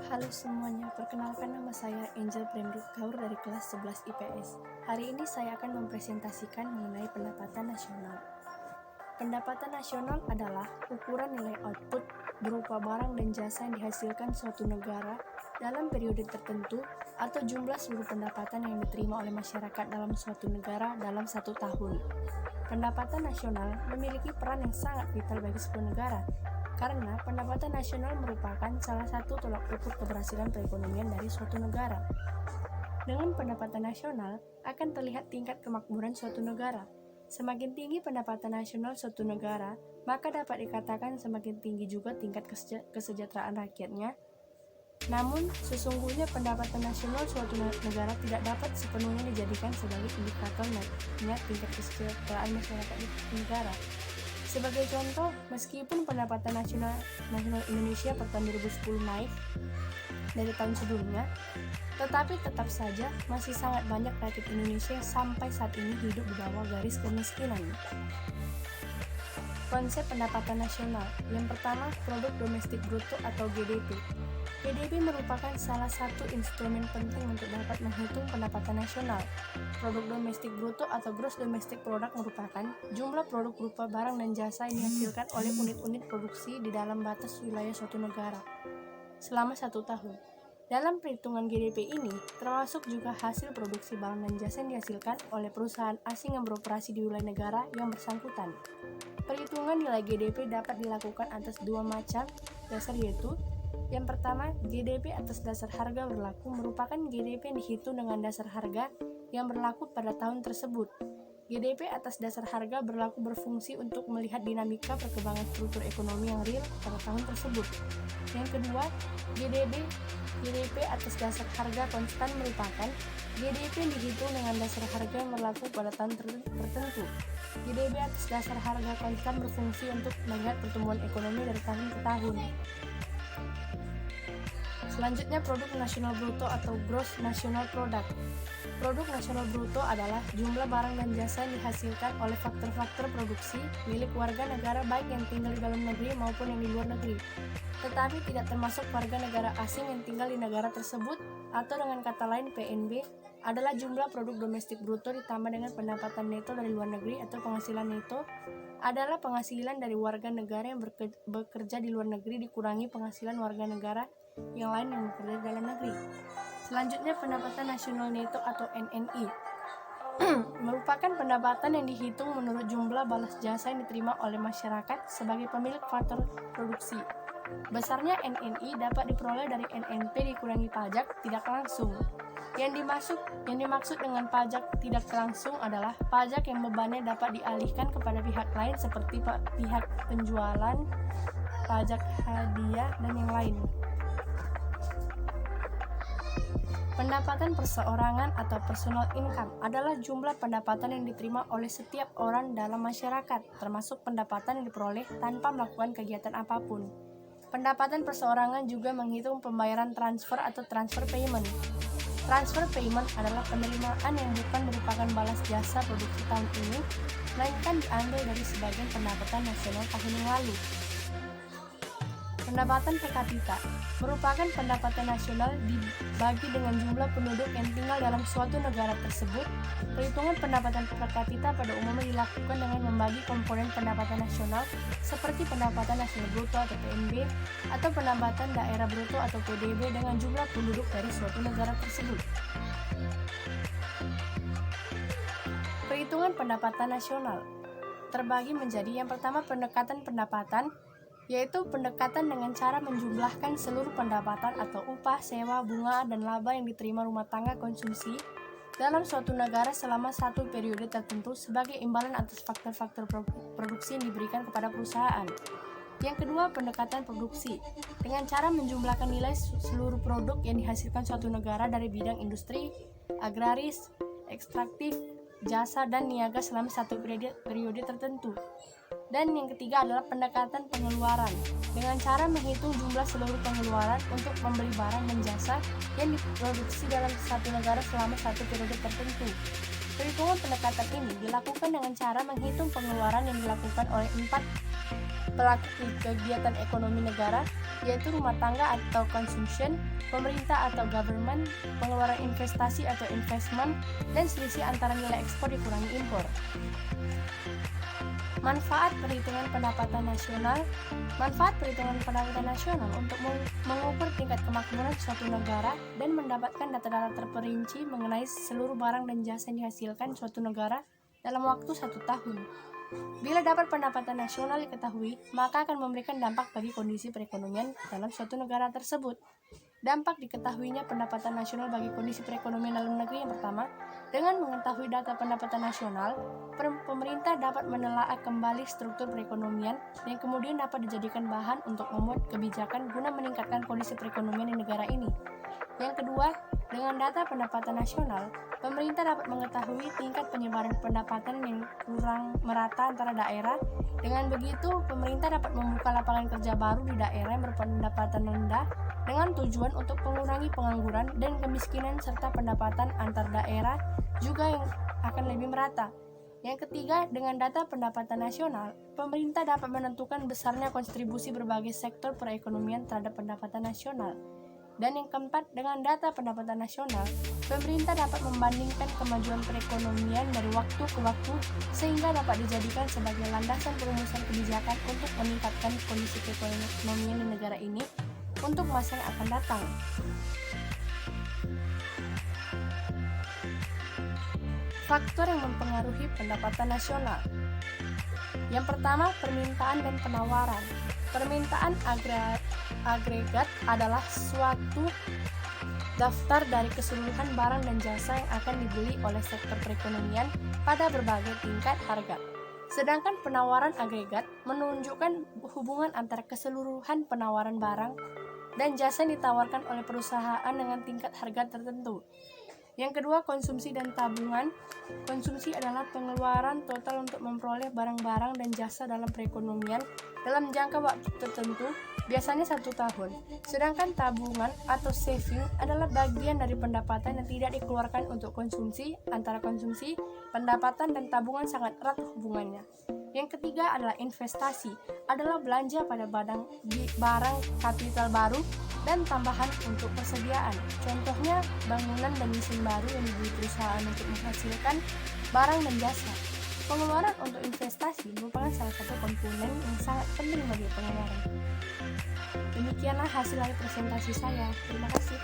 Halo semuanya, perkenalkan nama saya Angel Premrut Kaur dari kelas 11 IPS. Hari ini saya akan mempresentasikan mengenai pendapatan nasional. Pendapatan nasional adalah ukuran nilai output berupa barang dan jasa yang dihasilkan suatu negara dalam periode tertentu atau jumlah seluruh pendapatan yang diterima oleh masyarakat dalam suatu negara dalam satu tahun. Pendapatan nasional memiliki peran yang sangat vital bagi sebuah negara, karena pendapatan nasional merupakan salah satu tolak ukur keberhasilan perekonomian dari suatu negara. Dengan pendapatan nasional akan terlihat tingkat kemakmuran suatu negara. Semakin tinggi pendapatan nasional suatu negara, maka dapat dikatakan semakin tinggi juga tingkat kesejahteraan rakyatnya. Namun, sesungguhnya pendapatan nasional suatu negara tidak dapat sepenuhnya dijadikan sebagai indikator naiknya tingkat kesejahteraan masyarakat di negara. Sebagai contoh, meskipun pendapatan nasional Indonesia per tahun 2010 naik dari tahun sebelumnya, tetapi tetap saja masih sangat banyak rakyat Indonesia yang sampai saat ini hidup di bawah garis kemiskinan. Konsep pendapatan nasional. Yang pertama, produk domestik bruto atau GDP. GDP merupakan salah satu instrumen penting untuk dapat menghitung pendapatan nasional. Produk domestik bruto atau gross domestic product merupakan jumlah produk berupa barang dan jasa yang dihasilkan oleh unit-unit produksi di dalam batas wilayah suatu negara selama satu tahun. Dalam perhitungan GDP ini, termasuk juga hasil produksi barang dan jasa yang dihasilkan oleh perusahaan asing yang beroperasi di wilayah negara yang bersangkutan. Perhitungan nilai GDP dapat dilakukan atas dua macam dasar, yaitu yang pertama, GDP atas dasar harga berlaku merupakan GDP yang dihitung dengan dasar harga yang berlaku pada tahun tersebut. GDP atas dasar harga berlaku berfungsi untuk melihat dinamika perkembangan struktur ekonomi yang real pada tahun tersebut. Yang kedua, GDP atas dasar harga konstan merupakan GDP yang dihitung dengan dasar harga yang berlaku pada tahun tertentu. GDP atas dasar harga konstan berfungsi untuk melihat pertumbuhan ekonomi dari tahun ke tahun. Selanjutnya, produk nasional bruto atau gross national product. Produk nasional bruto adalah jumlah barang dan jasa yang dihasilkan oleh faktor-faktor produksi milik warga negara baik yang tinggal di dalam negeri maupun yang di luar negeri, tetapi tidak termasuk warga negara asing yang tinggal di negara tersebut, atau dengan kata lain PNB adalah jumlah produk domestik bruto ditambah dengan pendapatan neto dari luar negeri, atau penghasilan neto adalah penghasilan dari warga negara yang bekerja di luar negeri dikurangi penghasilan warga negara yang lain yang bekerja di dalam negeri. Selanjutnya, pendapatan nasional neto atau NNI merupakan pendapatan yang dihitung menurut jumlah balas jasa yang diterima oleh masyarakat sebagai pemilik faktor produksi. Besarnya NNI dapat diperoleh dari NNP dikurangi pajak tidak langsung. Yang dimaksud dengan pajak tidak langsung adalah pajak yang bebannya dapat dialihkan kepada pihak lain seperti pihak penjualan, pajak hadiah, dan yang lain. Pendapatan perseorangan atau personal income adalah jumlah pendapatan yang diterima oleh setiap orang dalam masyarakat, termasuk pendapatan yang diperoleh tanpa melakukan kegiatan apapun. Pendapatan perseorangan juga menghitung pembayaran transfer atau transfer payment. Transfer payment adalah penerimaan yang bukan merupakan balas jasa produksi tahun ini, melainkan diambil dari sebagian pendapatan nasional tahun yang lalu. Pendapatan per kapita merupakan pendapatan nasional dibagi dengan jumlah penduduk yang tinggal dalam suatu negara tersebut. Perhitungan pendapatan per kapita pada umumnya dilakukan dengan membagi komponen pendapatan nasional seperti pendapatan nasional bruto atau PNB atau pendapatan daerah bruto atau PDB dengan jumlah penduduk dari suatu negara tersebut. Perhitungan pendapatan nasional terbagi menjadi yang pertama pendekatan pendapatan, yaitu pendekatan dengan cara menjumlahkan seluruh pendapatan atau upah, sewa, bunga, dan laba yang diterima rumah tangga konsumsi dalam suatu negara selama satu periode tertentu sebagai imbalan atas faktor-faktor produksi yang diberikan kepada perusahaan. Yang kedua, pendekatan produksi dengan cara menjumlahkan nilai seluruh produk yang dihasilkan suatu negara dari bidang industri, agraris, ekstraktif, jasa, dan niaga selama satu periode tertentu. Dan yang ketiga adalah pendekatan pengeluaran dengan cara menghitung jumlah seluruh pengeluaran untuk membeli barang dan jasa yang diproduksi dalam satu negara selama satu periode tertentu. Perhitungan pendekatan ini dilakukan dengan cara menghitung pengeluaran yang dilakukan oleh 4 pelaku kegiatan ekonomi negara, yaitu rumah tangga atau consumption, pemerintah atau government, pengeluaran investasi atau investment, dan selisih antara nilai ekspor dikurangi impor. Manfaat perhitungan pendapatan nasional. Manfaat perhitungan pendapatan nasional untuk mengukur tingkat kemakmuran suatu negara dan mendapatkan data-data terperinci mengenai seluruh barang dan jasa yang dihasilkan suatu negara dalam waktu 1 tahun. Bila dapat pendapatan nasional diketahui, maka akan memberikan dampak bagi kondisi perekonomian dalam suatu negara tersebut. Dampak diketahuinya pendapatan nasional bagi kondisi perekonomian dalam negeri yang pertama, dengan mengetahui data pendapatan nasional, pemerintah dapat menelaah kembali struktur perekonomian yang kemudian dapat dijadikan bahan untuk membuat kebijakan guna meningkatkan kondisi perekonomian di negara ini. Yang kedua, dengan data pendapatan nasional, pemerintah dapat mengetahui tingkat penyebaran pendapatan yang kurang merata antara daerah. Dengan begitu, pemerintah dapat membuka lapangan kerja baru di daerah yang berpendapatan rendah dengan tujuan untuk mengurangi pengangguran dan kemiskinan serta pendapatan antar daerah juga yang akan lebih merata. Yang ketiga, dengan data pendapatan nasional, pemerintah dapat menentukan besarnya kontribusi berbagai sektor perekonomian terhadap pendapatan nasional. Dan yang keempat, dengan data pendapatan nasional, pemerintah dapat membandingkan kemajuan perekonomian dari waktu ke waktu sehingga dapat dijadikan sebagai landasan perumusan kebijakan untuk meningkatkan kondisi perekonomian di negara ini untuk masa yang akan datang. Faktor yang mempengaruhi pendapatan nasional. Yang pertama, permintaan dan penawaran. Permintaan agregat adalah suatu daftar dari keseluruhan barang dan jasa yang akan dibeli oleh sektor perekonomian pada berbagai tingkat harga. Sedangkan penawaran agregat menunjukkan hubungan antara keseluruhan penawaran barang dan jasa yang ditawarkan oleh perusahaan dengan tingkat harga tertentu. Yang kedua, konsumsi dan tabungan. Konsumsi adalah pengeluaran total untuk memperoleh barang-barang dan jasa dalam perekonomian dalam jangka waktu tertentu, biasanya 1 tahun. Sedangkan tabungan atau saving adalah bagian dari pendapatan yang tidak dikeluarkan untuk konsumsi. Antara konsumsi, pendapatan, dan tabungan sangat erat hubungannya. Yang ketiga adalah investasi, adalah belanja pada barang kapital baru dan tambahan untuk persediaan. Contohnya, bangunan dan mesin baru yang dibeli perusahaan untuk menghasilkan barang dan jasa. Pengeluaran untuk investasi merupakan salah satu komponen yang sangat penting bagi pengeluaran. Demikianlah hasil dari presentasi saya. Terima kasih.